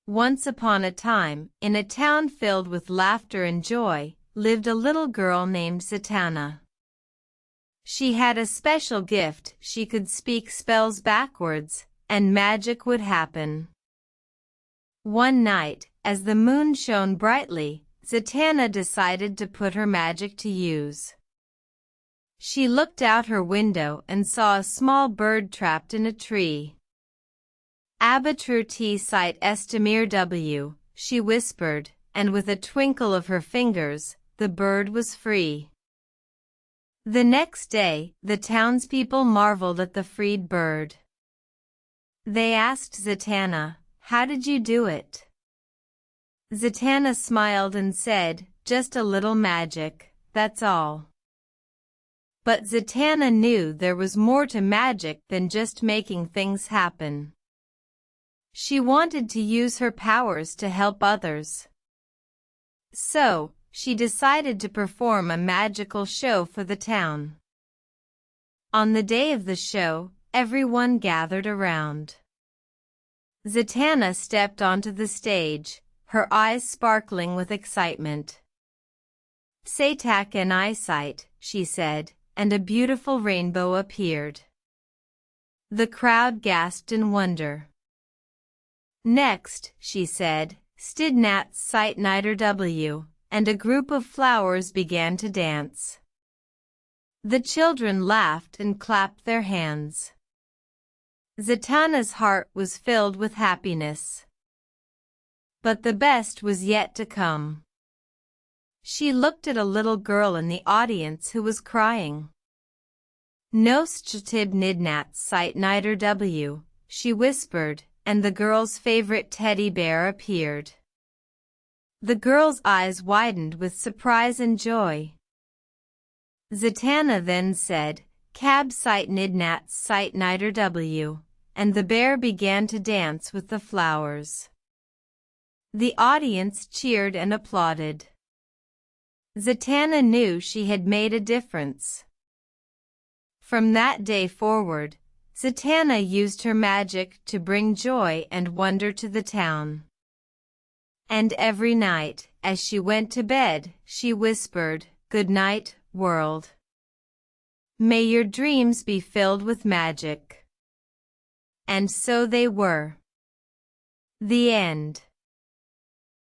Once upon a time, in a town filled with laughter and joy, lived a little girl named Zatanna. She had a special gift. She could speak spells backwards, and magic would happen. One night, as the moon shone brightly, Zatanna decided to put her magic to use. She looked out her window and saw a small bird trapped in a tree. AbitruhT siht twinkle, she whispered, and with a twinkle of her fingers, the bird was free. The next day, the townspeople marveled at the freed bird. They asked Zatanna, "How did you do it?" Zatanna smiled and said, "Just a little magic, that's all." But Zatanna knew there was more to magic than just making things happen. She wanted to use her powers to help others. So, she decided to perform a magical show for the town. On the day of the show, everyone gathered around. Zatanna stepped onto the stage, her eyes sparkling with excitement. "Tsetac and eyesight," she said, and a beautiful rainbow appeared. The crowd gasped in wonder. "Next," she said, "Stidnat siht W," and a group of flowers began to dance. The children laughed and clapped their hands. Zatanna's heart was filled with happiness. But the best was yet to come. She looked at a little girl in the audience who was crying. "Nostchitib siht W," she whispered, and the girl's favorite teddy bear appeared. The girl's eyes widened with surprise and joy. Zatanna then said, "Cab siht W," and the bear began to dance with the flowers. The audience cheered and applauded. Zatanna knew she had made a difference. From that day forward, Zatanna used her magic to bring joy and wonder to the town. And every night, as she went to bed, she whispered, "Good night, world. May your dreams be filled with magic." And so they were. The end.